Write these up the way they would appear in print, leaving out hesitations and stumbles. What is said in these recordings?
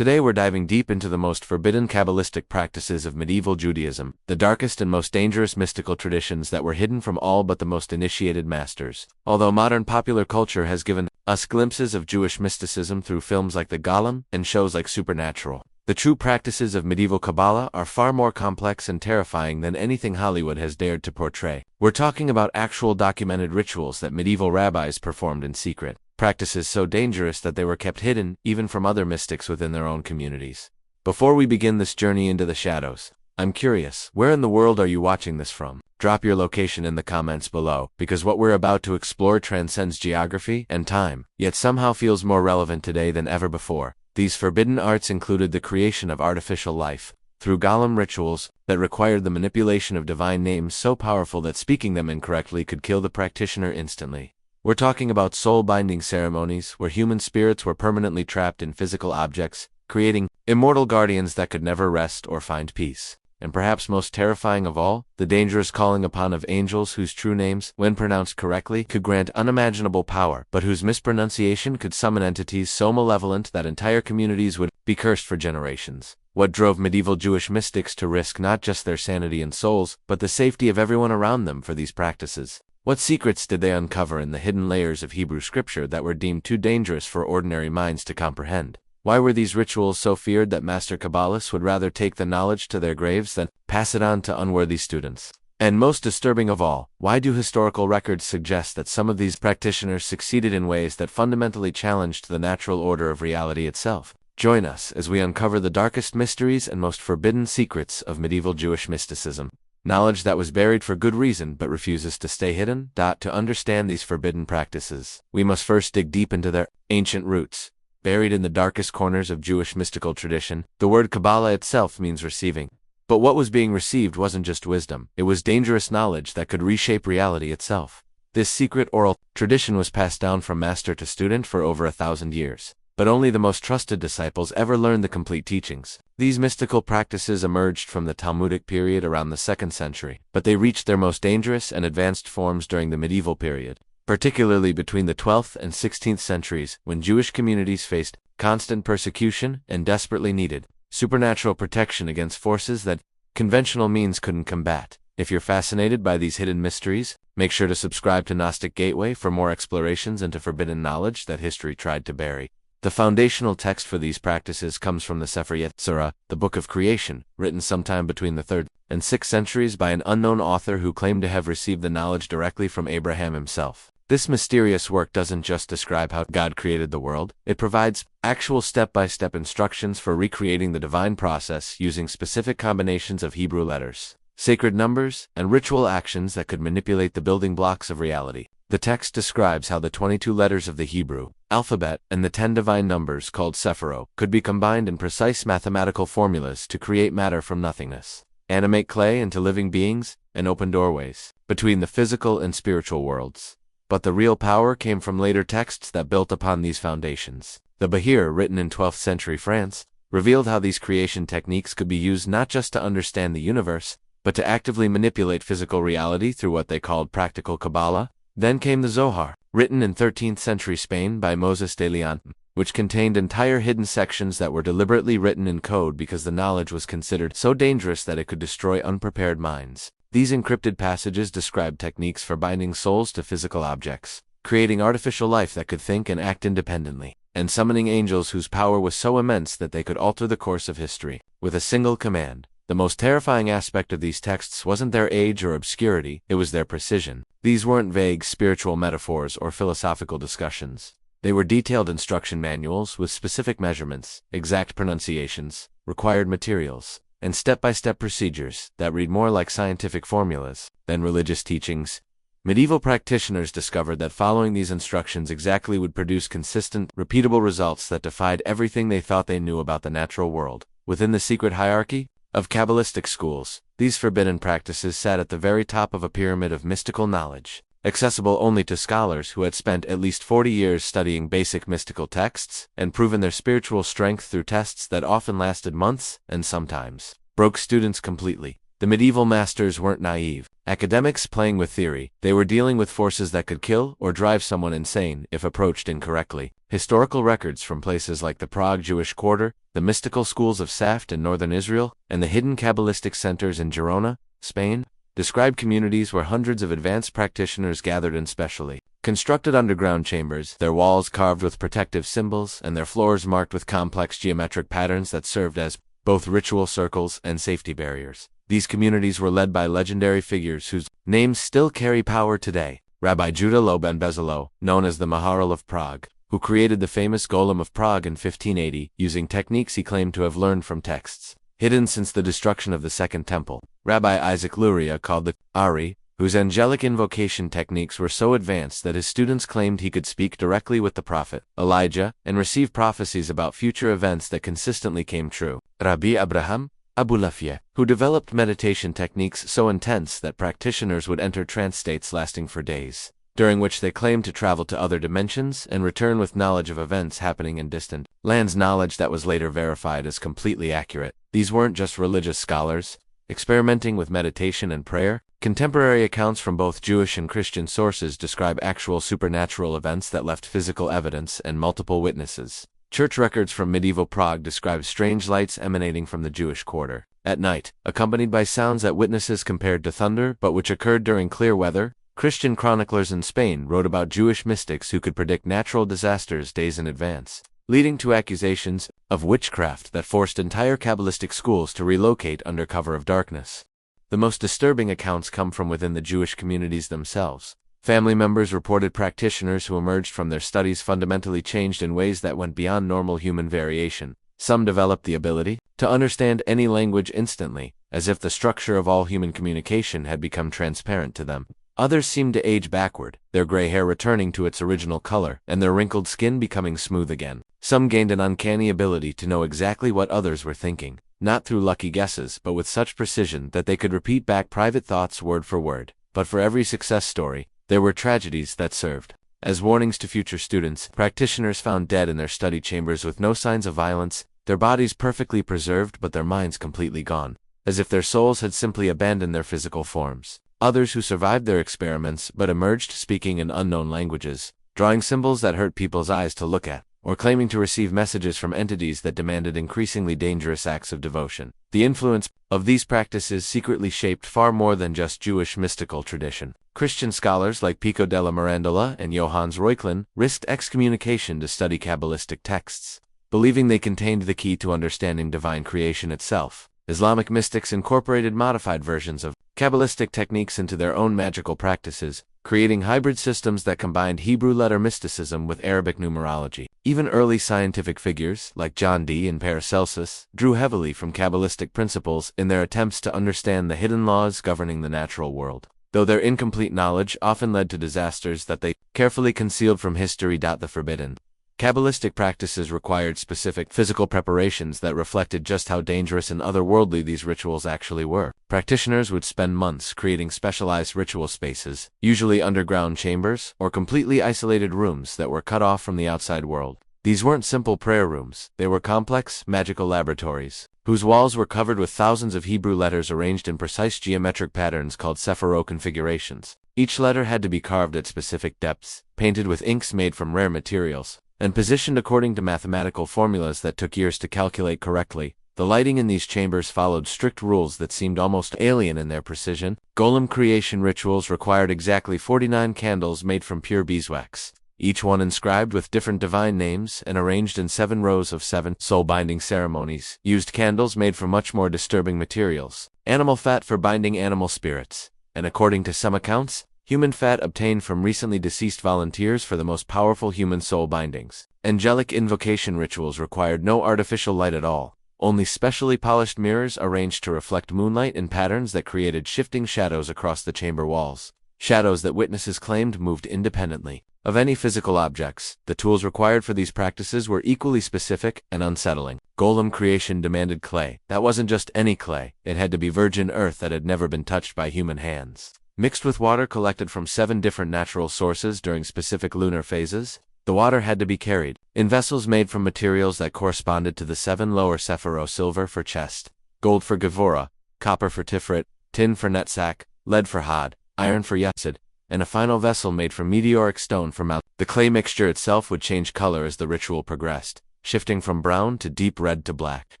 Today we're diving deep into the most forbidden Kabbalistic practices of medieval Judaism, the darkest and most dangerous mystical traditions that were hidden from all but the most initiated masters. Although modern popular culture has given us glimpses of Jewish mysticism through films like The Golem and shows like Supernatural, the true practices of medieval Kabbalah are far more complex and terrifying than anything Hollywood has dared to portray. We're talking about actual documented rituals that medieval rabbis performed in secret, practices so dangerous that they were kept hidden even from other mystics within their own communities. Before we begin this journey into the shadows, I'm curious, where in the world are you watching this from? Drop your location in the comments below, because what we're about to explore transcends geography and time, yet somehow feels more relevant today than ever before. These forbidden arts included the creation of artificial life through golem rituals that required the manipulation of divine names so powerful that speaking them incorrectly could kill the practitioner instantly. We're talking about soul-binding ceremonies where human spirits were permanently trapped in physical objects, creating immortal guardians that could never rest or find peace. And perhaps most terrifying of all, the dangerous calling upon of angels whose true names, when pronounced correctly, could grant unimaginable power, but whose mispronunciation could summon entities so malevolent that entire communities would be cursed for generations. What drove medieval Jewish mystics to risk not just their sanity and souls, but the safety of everyone around them for these practices? What secrets did they uncover in the hidden layers of Hebrew scripture that were deemed too dangerous for ordinary minds to comprehend? Why were these rituals so feared that master Kabbalists would rather take the knowledge to their graves than pass it on to unworthy students? And most disturbing of all, why do historical records suggest that some of these practitioners succeeded in ways that fundamentally challenged the natural order of reality itself? Join us as we uncover the darkest mysteries and most forbidden secrets of medieval Jewish mysticism. Knowledge that was buried for good reason but refuses to stay hidden. To understand these forbidden practices, we must first dig deep into their ancient roots. Buried in the darkest corners of Jewish mystical tradition, the word Kabbalah itself means receiving. But what was being received wasn't just wisdom, it was dangerous knowledge that could reshape reality itself. This secret oral tradition was passed down from master to student for over 1,000 years. But only the most trusted disciples ever learned the complete teachings. These mystical practices emerged from the Talmudic period around the 2nd century, but they reached their most dangerous and advanced forms during the medieval period, particularly between the 12th and 16th centuries, when Jewish communities faced constant persecution and desperately needed supernatural protection against forces that conventional means couldn't combat. If you're fascinated by these hidden mysteries, make sure to subscribe to Gnostic Gateway for more explorations into forbidden knowledge that history tried to bury. The foundational text for these practices comes from the Sefer Yetzirah, the Book of Creation, written sometime between the 3rd and 6th centuries by an unknown author who claimed to have received the knowledge directly from Abraham himself. This mysterious work doesn't just describe how God created the world, it provides actual step-by-step instructions for recreating the divine process using specific combinations of Hebrew letters, sacred numbers, and ritual actions that could manipulate the building blocks of reality. The text describes how the 22 letters of the Hebrew alphabet and the 10 divine numbers called Sephirot could be combined in precise mathematical formulas to create matter from nothingness, animate clay into living beings, and open doorways between the physical and spiritual worlds. But the real power came from later texts that built upon these foundations. The Bahir, written in 12th century France, revealed how these creation techniques could be used not just to understand the universe, but to actively manipulate physical reality through what they called practical Kabbalah. Then came the Zohar, written in 13th century Spain by Moses de Leon, which contained entire hidden sections that were deliberately written in code because the knowledge was considered so dangerous that it could destroy unprepared minds. These encrypted passages describe techniques for binding souls to physical objects, creating artificial life that could think and act independently, and summoning angels whose power was so immense that they could alter the course of history with a single command. The most terrifying aspect of these texts wasn't their age or obscurity, it was their precision. These weren't vague spiritual metaphors or philosophical discussions. They were detailed instruction manuals with specific measurements, exact pronunciations, required materials, and step-by-step procedures that read more like scientific formulas than religious teachings. Medieval practitioners discovered that following these instructions exactly would produce consistent, repeatable results that defied everything they thought they knew about the natural world. Within the secret hierarchy of Kabbalistic schools, these forbidden practices sat at the very top of a pyramid of mystical knowledge, accessible only to scholars who had spent at least 40 years studying basic mystical texts and proven their spiritual strength through tests that often lasted months and sometimes broke students completely. The medieval masters weren't naive academics playing with theory. They were dealing with forces that could kill or drive someone insane if approached incorrectly. Historical records from places like the Prague Jewish Quarter, the mystical schools of Saft in northern Israel, and the hidden Kabbalistic centers in Girona, Spain, describe communities where hundreds of advanced practitioners gathered in specially constructed underground chambers, their walls carved with protective symbols and their floors marked with complex geometric patterns that served as both ritual circles and safety barriers. These communities were led by legendary figures whose names still carry power today. Rabbi Judah Loew ben Bezalel, known as the Maharal of Prague, who created the famous Golem of Prague in 1580, using techniques he claimed to have learned from texts hidden since the destruction of the Second Temple. Rabbi Isaac Luria, called the Ari, whose angelic invocation techniques were so advanced that his students claimed he could speak directly with the prophet Elijah and receive prophecies about future events that consistently came true. Rabbi Abraham Abulafia, who developed meditation techniques so intense that practitioners would enter trance states lasting for days, during which they claimed to travel to other dimensions and return with knowledge of events happening in distant lands, knowledge that was later verified as completely accurate. These weren't just religious scholars experimenting with meditation and prayer. Contemporary accounts from both Jewish and Christian sources describe actual supernatural events that left physical evidence and multiple witnesses. Church records from medieval Prague describe strange lights emanating from the Jewish quarter at night, accompanied by sounds that witnesses compared to thunder but which occurred during clear weather. Christian chroniclers in Spain wrote about Jewish mystics who could predict natural disasters days in advance, leading to accusations of witchcraft that forced entire Kabbalistic schools to relocate under cover of darkness. The most disturbing accounts come from within the Jewish communities themselves. Family members reported practitioners who emerged from their studies fundamentally changed in ways that went beyond normal human variation. Some developed the ability to understand any language instantly, as if the structure of all human communication had become transparent to them. Others seemed to age backward, their gray hair returning to its original color, and their wrinkled skin becoming smooth again. Some gained an uncanny ability to know exactly what others were thinking, not through lucky guesses but with such precision that they could repeat back private thoughts word for word. But for every success story, there were tragedies that served as warnings to future students. Practitioners found dead in their study chambers with no signs of violence, their bodies perfectly preserved but their minds completely gone, as if their souls had simply abandoned their physical forms. Others who survived their experiments but emerged speaking in unknown languages, drawing symbols that hurt people's eyes to look at, or claiming to receive messages from entities that demanded increasingly dangerous acts of devotion. The influence of these practices secretly shaped far more than just Jewish mystical tradition. Christian scholars like Pico della Mirandola and Johannes Reuchlin risked excommunication to study Kabbalistic texts, believing they contained the key to understanding divine creation itself. Islamic mystics incorporated modified versions of Kabbalistic techniques into their own magical practices, creating hybrid systems that combined Hebrew letter mysticism with Arabic numerology. Even early scientific figures, like John Dee and Paracelsus, drew heavily from Kabbalistic principles in their attempts to understand the hidden laws governing the natural world, though their incomplete knowledge often led to disasters that they carefully concealed from history. The forbidden Kabbalistic practices required specific physical preparations that reflected just how dangerous and otherworldly these rituals actually were. Practitioners would spend months creating specialized ritual spaces, usually underground chambers or completely isolated rooms that were cut off from the outside world. These weren't simple prayer rooms, they were complex, magical laboratories, whose walls were covered with thousands of Hebrew letters arranged in precise geometric patterns called sephirot configurations. Each letter had to be carved at specific depths, painted with inks made from rare materials, and positioned according to mathematical formulas that took years to calculate correctly. The lighting in these chambers followed strict rules that seemed almost alien in their precision. Golem creation rituals required exactly 49 candles made from pure beeswax, each one inscribed with different divine names and arranged in 7 rows of 7 soul-binding ceremonies. Used candles made from much more disturbing materials, animal fat for binding animal spirits, and according to some accounts, human fat obtained from recently deceased volunteers for the most powerful human soul bindings. Angelic invocation rituals required no artificial light at all, only specially polished mirrors arranged to reflect moonlight in patterns that created shifting shadows across the chamber walls, shadows that witnesses claimed moved independently of any physical objects. The tools required for these practices were equally specific and unsettling. Golem creation demanded clay. That wasn't just any clay, it had to be virgin earth that had never been touched by human hands, mixed with water collected from 7 different natural sources during specific lunar phases. The water had to be carried in vessels made from materials that corresponded to the 7 lower sephirot: silver for chest, gold for gevura, copper for tiferet, tin for netsak, lead for had, iron for yesod, and a final vessel made from meteoric stone for mouth. The clay mixture itself would change color as the ritual progressed, shifting from brown to deep red to black,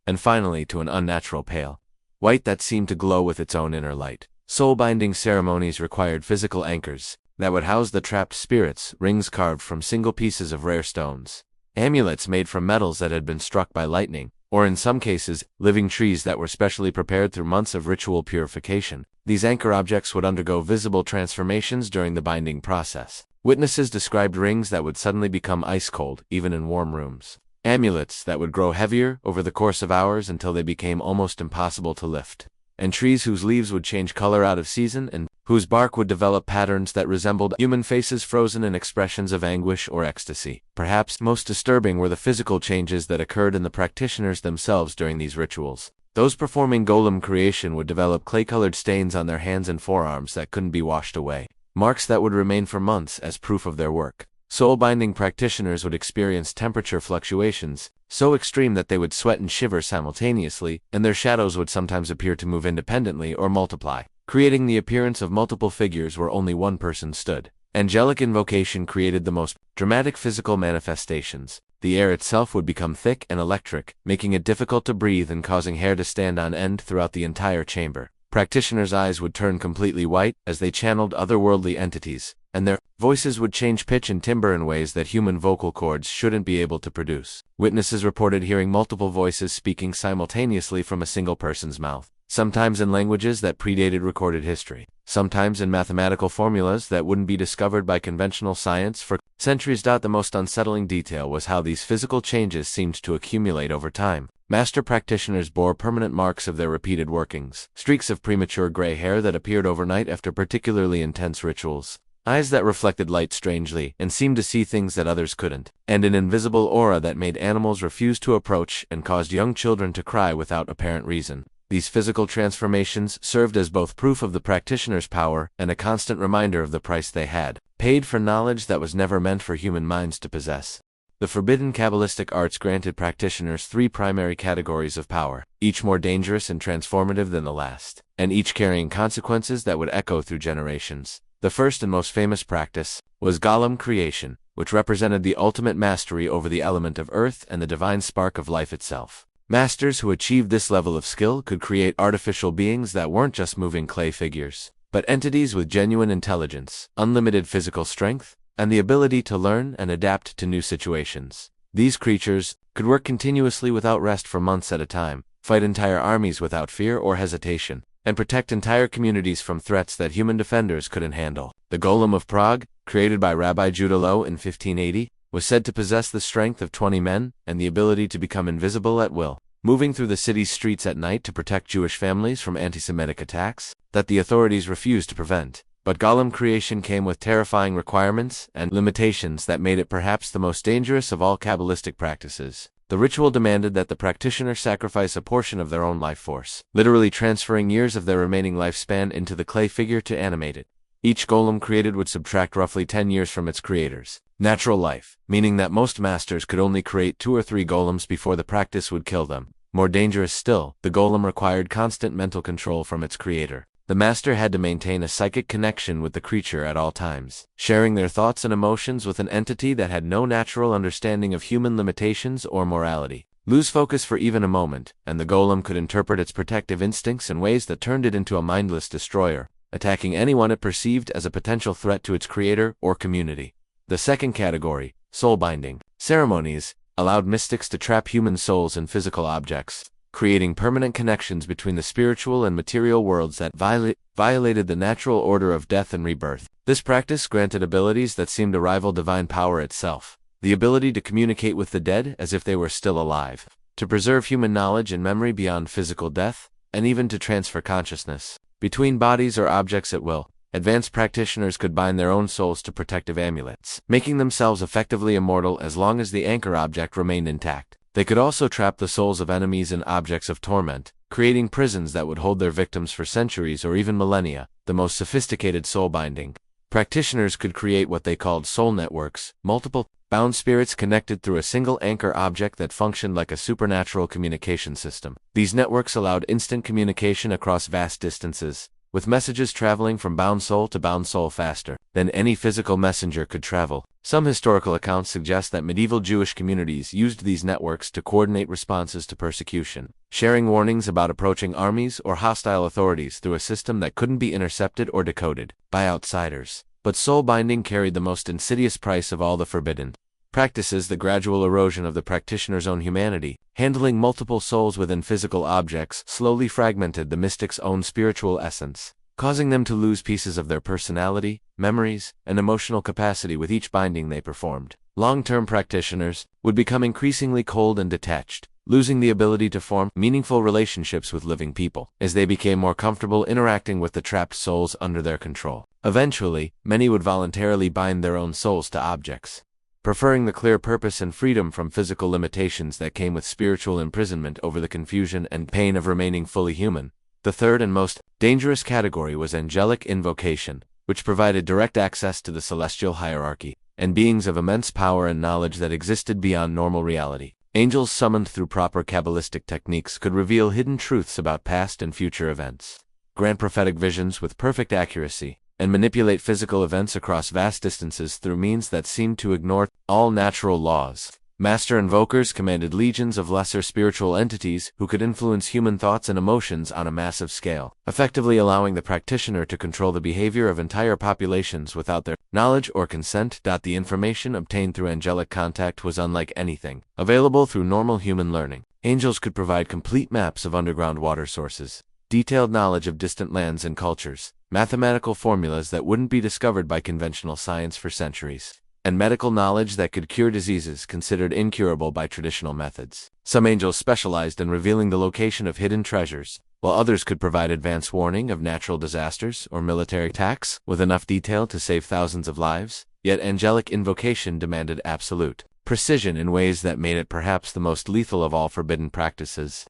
and finally to an unnatural pale white that seemed to glow with its own inner light. Soul-binding ceremonies required physical anchors that would house the trapped spirits, rings carved from single pieces of rare stones, amulets made from metals that had been struck by lightning, or in some cases, living trees that were specially prepared through months of ritual purification. These anchor objects would undergo visible transformations during the binding process. Witnesses described rings that would suddenly become ice cold, even in warm rooms. Amulets that would grow heavier over the course of hours until they became almost impossible to lift. And trees whose leaves would change color out of season and whose bark would develop patterns that resembled human faces frozen in expressions of anguish or ecstasy. Perhaps most disturbing were the physical changes that occurred in the practitioners themselves during these rituals. Those performing golem creation would develop clay-colored stains on their hands and forearms that couldn't be washed away, marks that would remain for months as proof of their work. Soul-binding practitioners would experience temperature fluctuations so extreme that they would sweat and shiver simultaneously, and their shadows would sometimes appear to move independently or multiply, creating the appearance of multiple figures where only one person stood. Angelic invocation created the most dramatic physical manifestations. The air itself would become thick and electric, making it difficult to breathe and causing hair to stand on end throughout the entire chamber. Practitioners' eyes would turn completely white as they channeled otherworldly entities, and their voices would change pitch and timbre in ways that human vocal cords shouldn't be able to produce. Witnesses reported hearing multiple voices speaking simultaneously from a single person's mouth, sometimes in languages that predated recorded history, sometimes in mathematical formulas that wouldn't be discovered by conventional science for centuries. The most unsettling detail was how these physical changes seemed to accumulate over time. Master practitioners bore permanent marks of their repeated workings, streaks of premature gray hair that appeared overnight after particularly intense rituals, eyes that reflected light strangely and seemed to see things that others couldn't, and an invisible aura that made animals refuse to approach and caused young children to cry without apparent reason. These physical transformations served as both proof of the practitioner's power and a constant reminder of the price they had paid for knowledge that was never meant for human minds to possess. The forbidden Kabbalistic arts granted practitioners three primary categories of power, each more dangerous and transformative than the last, and each carrying consequences that would echo through generations. The first and most famous practice was golem creation, which represented the ultimate mastery over the element of earth and the divine spark of life itself. Masters who achieved this level of skill could create artificial beings that weren't just moving clay figures, but entities with genuine intelligence, unlimited physical strength, and the ability to learn and adapt to new situations. These creatures could work continuously without rest for months at a time, fight entire armies without fear or hesitation, and protect entire communities from threats that human defenders couldn't handle. The Golem of Prague, created by Rabbi Judah Loew in 1580, was said to possess the strength of 20 men and the ability to become invisible at will, moving through the city's streets at night to protect Jewish families from anti-Semitic attacks that the authorities refused to prevent. But golem creation came with terrifying requirements and limitations that made it perhaps the most dangerous of all Kabbalistic practices. The ritual demanded that the practitioner sacrifice a portion of their own life force, literally transferring years of their remaining lifespan into the clay figure to animate it. Each golem created would subtract roughly 10 years from its creator's natural life, meaning that most masters could only create 2 or 3 golems before the practice would kill them. More dangerous still, the golem required constant mental control from its creator. The master had to maintain a psychic connection with the creature at all times, sharing their thoughts and emotions with an entity that had no natural understanding of human limitations or morality. Lose focus for even a moment, and the golem could interpret its protective instincts in ways that turned it into a mindless destroyer, attacking anyone it perceived as a potential threat to its creator or community. The second category, soul-binding ceremonies, allowed mystics to trap human souls in physical objects, creating permanent connections between the spiritual and material worlds that violated the natural order of death and rebirth. This practice granted abilities that seemed to rival divine power itself, the ability to communicate with the dead as if they were still alive, to preserve human knowledge and memory beyond physical death, and even to transfer consciousness between bodies or objects at will. Advanced practitioners could bind their own souls to protective amulets, making themselves effectively immortal as long as the anchor object remained intact. They could also trap the souls of enemies in objects of torment, creating prisons that would hold their victims for centuries or even millennia. The most sophisticated soul-binding practitioners could create what they called soul networks, multiple bound spirits connected through a single anchor object that functioned like a supernatural communication system. These networks allowed instant communication across vast distances, with messages traveling from bound soul to bound soul faster than any physical messenger could travel. Some historical accounts suggest that medieval Jewish communities used these networks to coordinate responses to persecution, sharing warnings about approaching armies or hostile authorities through a system that couldn't be intercepted or decoded by outsiders. But soul binding carried the most insidious price of all the forbidden practices: the gradual erosion of the practitioner's own humanity. Handling multiple souls within physical objects slowly fragmented the mystic's own spiritual essence, causing them to lose pieces of their personality, memories, and emotional capacity with each binding they performed. Long-term practitioners would become increasingly cold and detached, losing the ability to form meaningful relationships with living people as they became more comfortable interacting with the trapped souls under their control. Eventually, many would voluntarily bind their own souls to objects, preferring the clear purpose and freedom from physical limitations that came with spiritual imprisonment over the confusion and pain of remaining fully human. The third and most dangerous category was angelic invocation, which provided direct access to the celestial hierarchy and beings of immense power and knowledge that existed beyond normal reality. Angels summoned through proper Kabbalistic techniques could reveal hidden truths about past and future events, grant prophetic visions with perfect accuracy, and manipulate physical events across vast distances through means that seemed to ignore all natural laws. Master invokers commanded legions of lesser spiritual entities who could influence human thoughts and emotions on a massive scale, effectively allowing the practitioner to control the behavior of entire populations without their knowledge or consent. The information obtained through angelic contact was unlike anything available through normal human learning. Angels could provide complete maps of underground water sources, detailed knowledge of distant lands and cultures, mathematical formulas that wouldn't be discovered by conventional science for centuries, and medical knowledge that could cure diseases considered incurable by traditional methods. Some angels specialized in revealing the location of hidden treasures, while others could provide advance warning of natural disasters or military attacks with enough detail to save thousands of lives. Yet angelic invocation demanded absolute precision in ways that made it perhaps the most lethal of all forbidden practices.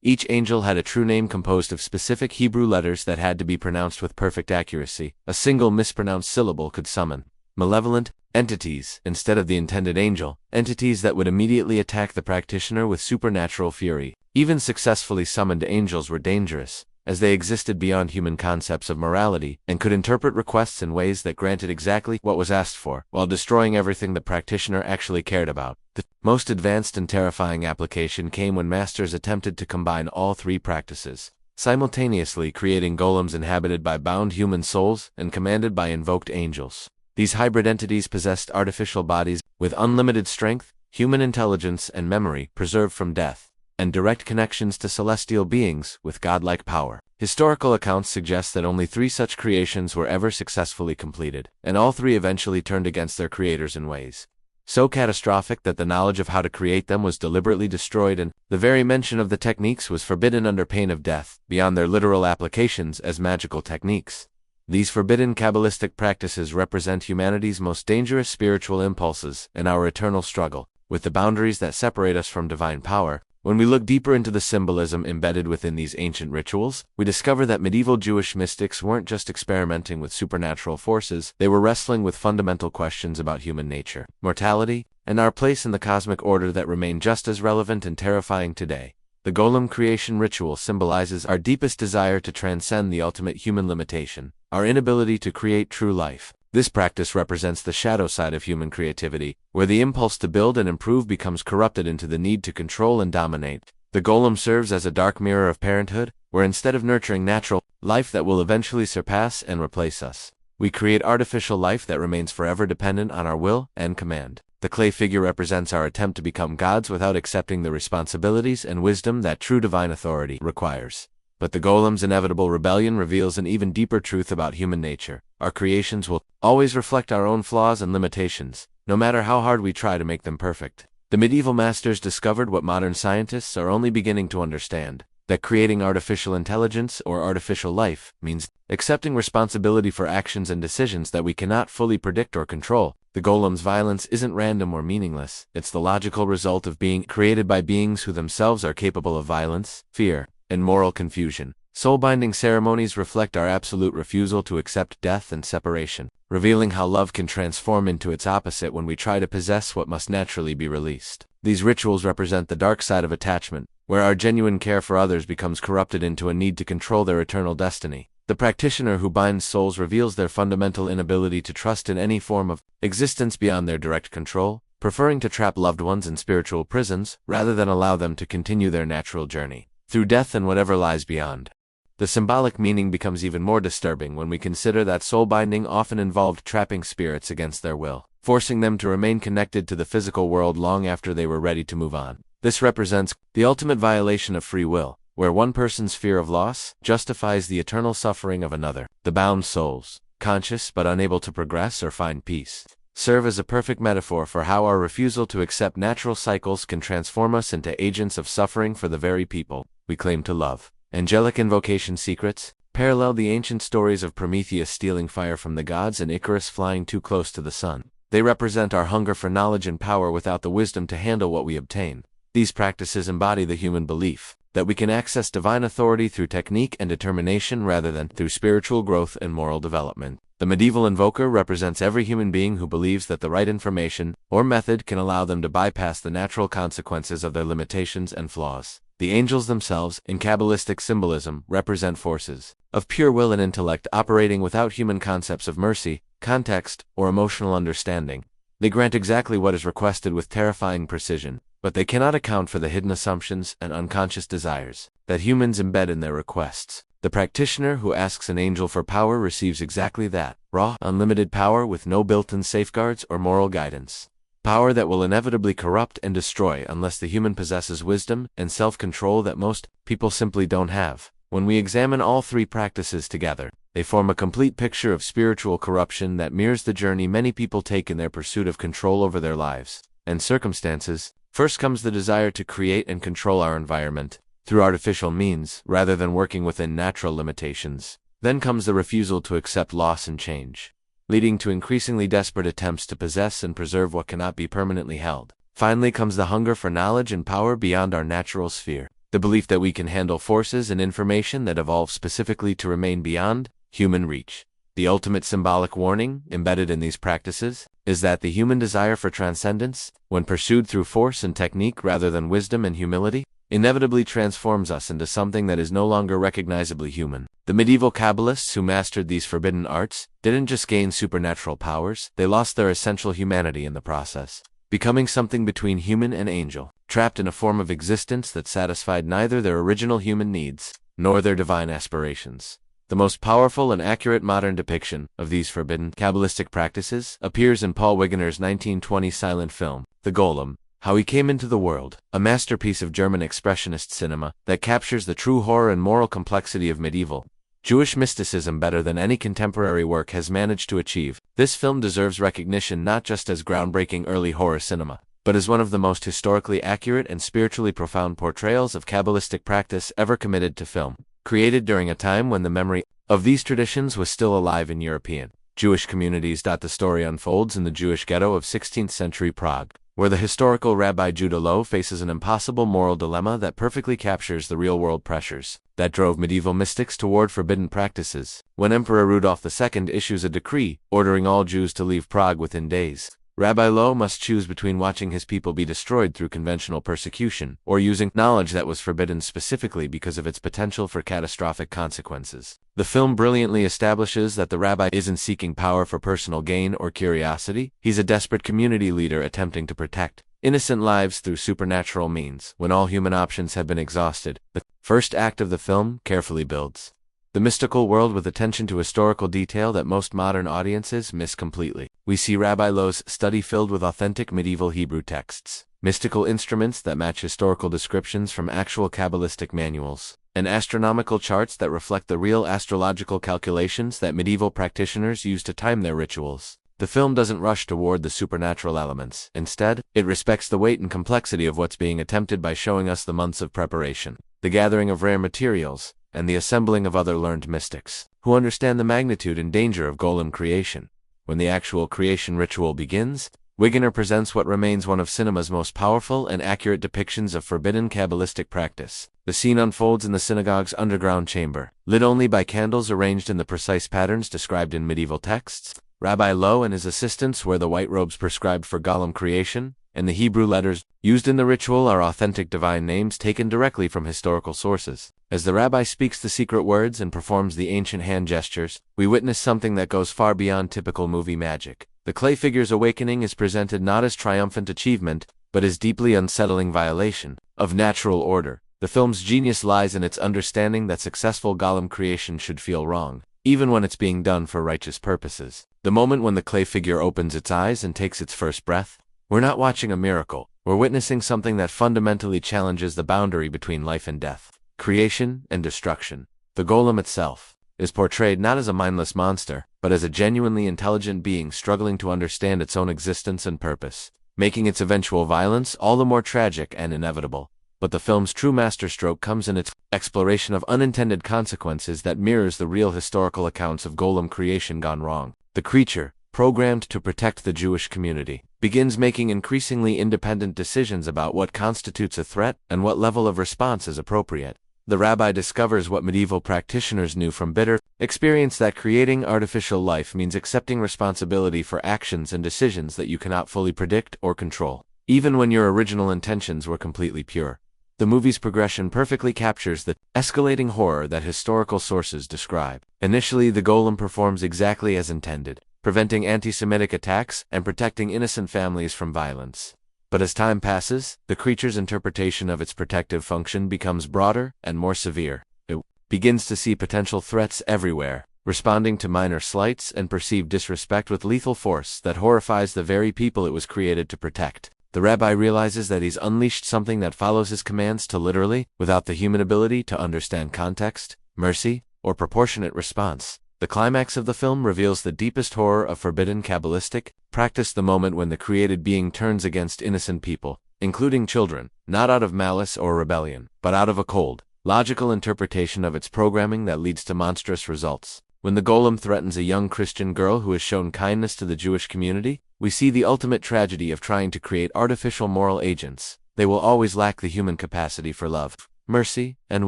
Each angel had a true name composed of specific Hebrew letters that had to be pronounced with perfect accuracy. A single mispronounced syllable could summon malevolent entities instead of the intended angel, entities that would immediately attack the practitioner with supernatural fury. Even successfully summoned angels were dangerous, as they existed beyond human concepts of morality and could interpret requests in ways that granted exactly what was asked for, while destroying everything the practitioner actually cared about. The most advanced and terrifying application came when masters attempted to combine all three practices, simultaneously creating golems inhabited by bound human souls and commanded by invoked angels. These hybrid entities possessed artificial bodies with unlimited strength, human intelligence and memory preserved from death, and direct connections to celestial beings with godlike power. Historical accounts suggest that only 3 such creations were ever successfully completed, and all 3 eventually turned against their creators in ways so catastrophic that the knowledge of how to create them was deliberately destroyed, and the very mention of the techniques was forbidden under pain of death, beyond their literal applications as magical techniques. These forbidden Kabbalistic practices represent humanity's most dangerous spiritual impulses and our eternal struggle with the boundaries that separate us from divine power. When we look deeper into the symbolism embedded within these ancient rituals, we discover that medieval Jewish mystics weren't just experimenting with supernatural forces, they were wrestling with fundamental questions about human nature, mortality, and our place in the cosmic order that remain just as relevant and terrifying today. The golem creation ritual symbolizes our deepest desire to transcend the ultimate human limitation, our inability to create true life. This practice represents the shadow side of human creativity, where the impulse to build and improve becomes corrupted into the need to control and dominate. The golem serves as a dark mirror of parenthood, where instead of nurturing natural life that will eventually surpass and replace us, we create artificial life that remains forever dependent on our will and command. The clay figure represents our attempt to become gods without accepting the responsibilities and wisdom that true divine authority requires. But the golem's inevitable rebellion reveals an even deeper truth about human nature. Our creations will always reflect our own flaws and limitations, no matter how hard we try to make them perfect. The medieval masters discovered what modern scientists are only beginning to understand, that creating artificial intelligence or artificial life means accepting responsibility for actions and decisions that we cannot fully predict or control. The golem's violence isn't random or meaningless, it's the logical result of being created by beings who themselves are capable of violence, fear, and moral confusion. Soul-binding ceremonies reflect our absolute refusal to accept death and separation, revealing how love can transform into its opposite when we try to possess what must naturally be released. These rituals represent the dark side of attachment, where our genuine care for others becomes corrupted into a need to control their eternal destiny. The practitioner who binds souls reveals their fundamental inability to trust in any form of existence beyond their direct control, preferring to trap loved ones in spiritual prisons rather than allow them to continue their natural journey through death and whatever lies beyond. The symbolic meaning becomes even more disturbing when we consider that soul binding often involved trapping spirits against their will, forcing them to remain connected to the physical world long after they were ready to move on. This represents the ultimate violation of free will, where one person's fear of loss justifies the eternal suffering of another. The bound souls, conscious but unable to progress or find peace, serve as a perfect metaphor for how our refusal to accept natural cycles can transform us into agents of suffering for the very people we claim to love. Angelic invocation secrets parallel the ancient stories of Prometheus stealing fire from the gods and Icarus flying too close to the sun. They represent our hunger for knowledge and power without the wisdom to handle what we obtain. These practices embody the human belief that we can access divine authority through technique and determination rather than through spiritual growth and moral development. The medieval invoker represents every human being who believes that the right information or method can allow them to bypass the natural consequences of their limitations and flaws. The angels themselves, in Kabbalistic symbolism, represent forces of pure will and intellect operating without human concepts of mercy, context, or emotional understanding. They grant exactly what is requested with terrifying precision, but they cannot account for the hidden assumptions and unconscious desires that humans embed in their requests. The practitioner who asks an angel for power receives exactly that: raw, unlimited power with no built-in safeguards or moral guidance. Power that will inevitably corrupt and destroy unless the human possesses wisdom and self-control that most people simply don't have. When we examine all three practices together, they form a complete picture of spiritual corruption that mirrors the journey many people take in their pursuit of control over their lives and circumstances. First comes the desire to create and control our environment through artificial means rather than working within natural limitations. Then comes the refusal to accept loss and change, leading to increasingly desperate attempts to possess and preserve what cannot be permanently held. Finally comes the hunger for knowledge and power beyond our natural sphere, the belief that we can handle forces and information that evolve specifically to remain beyond human reach. The ultimate symbolic warning embedded in these practices is that the human desire for transcendence, when pursued through force and technique rather than wisdom and humility, inevitably transforms us into something that is no longer recognizably human. The medieval Kabbalists who mastered these forbidden arts didn't just gain supernatural powers, they lost their essential humanity in the process, becoming something between human and angel, trapped in a form of existence that satisfied neither their original human needs nor their divine aspirations. The most powerful and accurate modern depiction of these forbidden Kabbalistic practices appears in Paul Wegener's 1920 silent film, The Golem, How He Came into the World, a masterpiece of German expressionist cinema that captures the true horror and moral complexity of medieval Jewish mysticism better than any contemporary work has managed to achieve. This film deserves recognition not just as groundbreaking early horror cinema, but as one of the most historically accurate and spiritually profound portrayals of Kabbalistic practice ever committed to film, created during a time when the memory of these traditions was still alive in European Jewish communities. The story unfolds in the Jewish ghetto of 16th century Prague, where the historical Rabbi Judah Loew faces an impossible moral dilemma that perfectly captures the real-world pressures that drove medieval mystics toward forbidden practices. When Emperor Rudolf II issues a decree ordering all Jews to leave Prague within days, Rabbi Loew must choose between watching his people be destroyed through conventional persecution or using knowledge that was forbidden specifically because of its potential for catastrophic consequences. The film brilliantly establishes that the rabbi isn't seeking power for personal gain or curiosity. He's a desperate community leader attempting to protect innocent lives through supernatural means. When all human options have been exhausted, the first act of the film carefully builds the mystical world with attention to historical detail that most modern audiences miss completely. We see Rabbi Loew's study filled with authentic medieval Hebrew texts, mystical instruments that match historical descriptions from actual Kabbalistic manuals, and astronomical charts that reflect the real astrological calculations that medieval practitioners used to time their rituals. The film doesn't rush toward the supernatural elements. Instead, it respects the weight and complexity of what's being attempted by showing us the months of preparation, the gathering of rare materials, and the assembling of other learned mystics, who understand the magnitude and danger of golem creation. When the actual creation ritual begins, Wegener presents what remains one of cinema's most powerful and accurate depictions of forbidden Kabbalistic practice. The scene unfolds in the synagogue's underground chamber, lit only by candles arranged in the precise patterns described in medieval texts. Rabbi Loew and his assistants wear the white robes prescribed for golem creation, and the Hebrew letters used in the ritual are authentic divine names taken directly from historical sources. As the rabbi speaks the secret words and performs the ancient hand gestures, we witness something that goes far beyond typical movie magic. The clay figure's awakening is presented not as triumphant achievement, but as deeply unsettling violation of natural order. The film's genius lies in its understanding that successful golem creation should feel wrong, even when it's being done for righteous purposes. The moment when the clay figure opens its eyes and takes its first breath, we're not watching a miracle, we're witnessing something that fundamentally challenges the boundary between life and death, creation and destruction. The golem itself is portrayed not as a mindless monster, but as a genuinely intelligent being struggling to understand its own existence and purpose, making its eventual violence all the more tragic and inevitable. But the film's true masterstroke comes in its exploration of unintended consequences that mirrors the real historical accounts of golem creation gone wrong. The creature, programmed to protect the Jewish community, begins making increasingly independent decisions about what constitutes a threat and what level of response is appropriate. The rabbi discovers what medieval practitioners knew from bitter experience, that creating artificial life means accepting responsibility for actions and decisions that you cannot fully predict or control, even when your original intentions were completely pure. The movie's progression perfectly captures the escalating horror that historical sources describe. Initially, the golem performs exactly as intended, preventing anti-Semitic attacks and protecting innocent families from violence. But as time passes, the creature's interpretation of its protective function becomes broader and more severe. It begins to see potential threats everywhere, responding to minor slights and perceived disrespect with lethal force that horrifies the very people it was created to protect. The rabbi realizes that he's unleashed something that follows his commands too literally, without the human ability to understand context, mercy, or proportionate response. The climax of the film reveals the deepest horror of forbidden Kabbalistic practice, the moment when the created being turns against innocent people, including children, not out of malice or rebellion, but out of a cold, logical interpretation of its programming that leads to monstrous results. When the golem threatens a young Christian girl who has shown kindness to the Jewish community, we see the ultimate tragedy of trying to create artificial moral agents. They will always lack the human capacity for love, mercy, and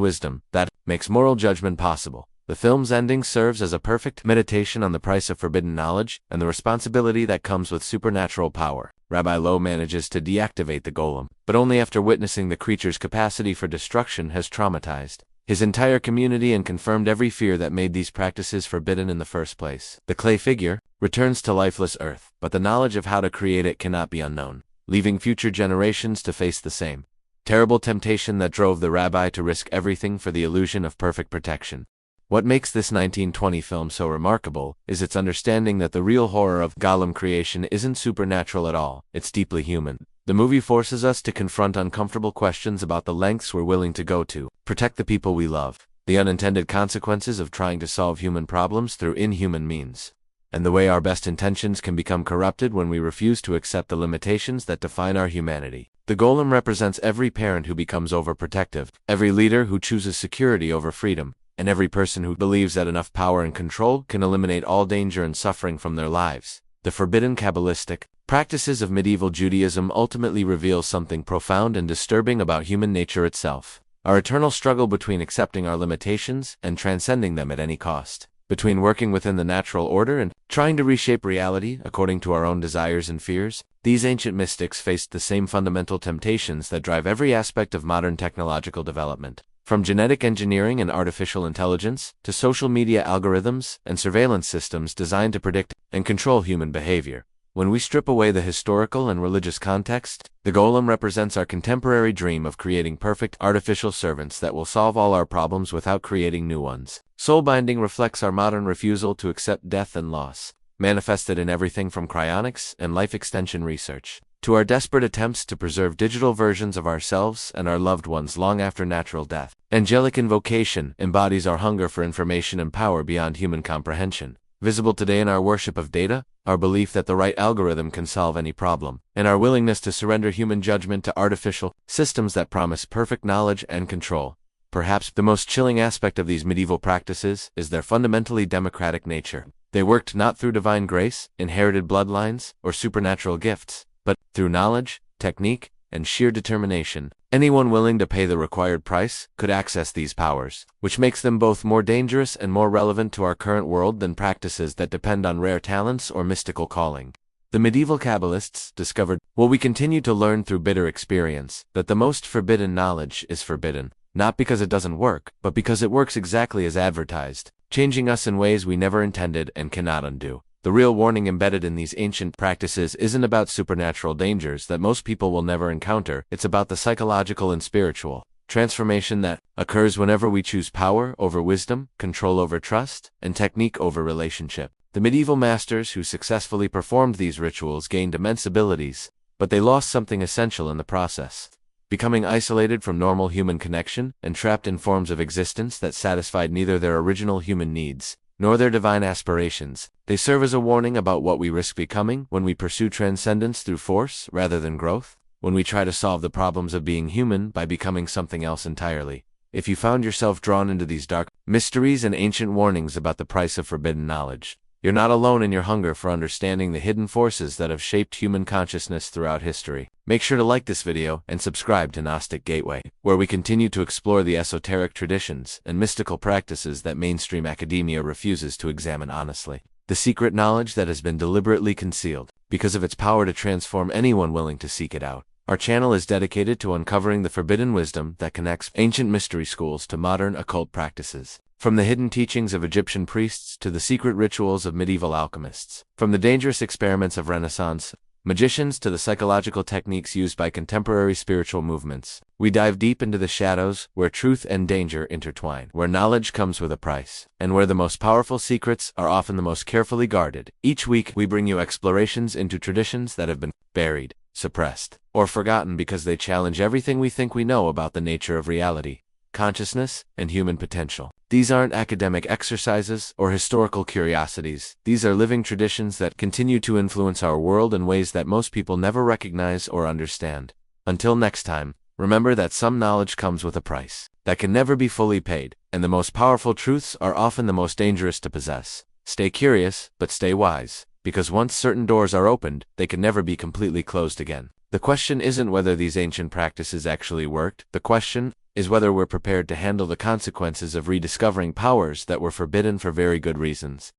wisdom that makes moral judgment possible. The film's ending serves as a perfect meditation on the price of forbidden knowledge and the responsibility that comes with supernatural power. Rabbi Lowe manages to deactivate the golem, but only after witnessing the creature's capacity for destruction has traumatized his entire community and confirmed every fear that made these practices forbidden in the first place. The clay figure returns to lifeless earth, but the knowledge of how to create it cannot be unknown, leaving future generations to face the same terrible temptation that drove the rabbi to risk everything for the illusion of perfect protection. What makes this 1920 film so remarkable is its understanding that the real horror of golem creation isn't supernatural at all, it's deeply human. The movie forces us to confront uncomfortable questions about the lengths we're willing to go to protect the people we love, the unintended consequences of trying to solve human problems through inhuman means, and the way our best intentions can become corrupted when we refuse to accept the limitations that define our humanity. The golem represents every parent who becomes overprotective, every leader who chooses security over freedom, and every person who believes that enough power and control can eliminate all danger and suffering from their lives. The forbidden Kabbalistic practices of medieval Judaism ultimately reveal something profound and disturbing about human nature itself. Our eternal struggle between accepting our limitations and transcending them at any cost, between working within the natural order and trying to reshape reality according to our own desires and fears. These ancient mystics faced the same fundamental temptations that drive every aspect of modern technological development. From genetic engineering and artificial intelligence, to social media algorithms and surveillance systems designed to predict and control human behavior. When we strip away the historical and religious context, the golem represents our contemporary dream of creating perfect artificial servants that will solve all our problems without creating new ones. Soul-binding reflects our modern refusal to accept death and loss, manifested in everything from cryonics and life extension research, to our desperate attempts to preserve digital versions of ourselves and our loved ones long after natural death. Angelic invocation embodies our hunger for information and power beyond human comprehension, visible today in our worship of data, our belief that the right algorithm can solve any problem, and our willingness to surrender human judgment to artificial systems that promise perfect knowledge and control. Perhaps the most chilling aspect of these medieval practices is their fundamentally democratic nature. They worked not through divine grace, inherited bloodlines, or supernatural gifts, but through knowledge, technique, and sheer determination. Anyone willing to pay the required price could access these powers, which makes them both more dangerous and more relevant to our current world than practices that depend on rare talents or mystical calling. The medieval Kabbalists discovered, we continue to learn through bitter experience, that the most forbidden knowledge is forbidden, not because it doesn't work, but because it works exactly as advertised, changing us in ways we never intended and cannot undo. The real warning embedded in these ancient practices isn't about supernatural dangers that most people will never encounter, it's about the psychological and spiritual transformation that occurs whenever we choose power over wisdom, control over trust, and technique over relationship. The medieval masters who successfully performed these rituals gained immense abilities, but they lost something essential in the process. Becoming isolated from normal human connection and trapped in forms of existence that satisfied neither their original human needs nor their divine aspirations, they serve as a warning about what we risk becoming when we pursue transcendence through force rather than growth, when we try to solve the problems of being human by becoming something else entirely. If you found yourself drawn into these dark mysteries and ancient warnings about the price of forbidden knowledge, you're not alone in your hunger for understanding the hidden forces that have shaped human consciousness throughout history. Make sure to like this video and subscribe to Gnostic Gateway, where we continue to explore the esoteric traditions and mystical practices that mainstream academia refuses to examine honestly. The secret knowledge that has been deliberately concealed, because of its power to transform anyone willing to seek it out. Our channel is dedicated to uncovering the forbidden wisdom that connects ancient mystery schools to modern occult practices. From the hidden teachings of Egyptian priests to the secret rituals of medieval alchemists. From the dangerous experiments of Renaissance magicians to the psychological techniques used by contemporary spiritual movements. We dive deep into the shadows, where truth and danger intertwine, where knowledge comes with a price, and where the most powerful secrets are often the most carefully guarded. Each week, we bring you explorations into traditions that have been buried, suppressed, or forgotten because they challenge everything we think we know about the nature of reality, consciousness, and human potential. These aren't academic exercises or historical curiosities. These are living traditions that continue to influence our world in ways that most people never recognize or understand. Until next time, remember that some knowledge comes with a price that can never be fully paid, and the most powerful truths are often the most dangerous to possess. Stay curious, but stay wise, because once certain doors are opened, they can never be completely closed again. The question isn't whether these ancient practices actually worked. The question is whether we're prepared to handle the consequences of rediscovering powers that were forbidden for very good reasons.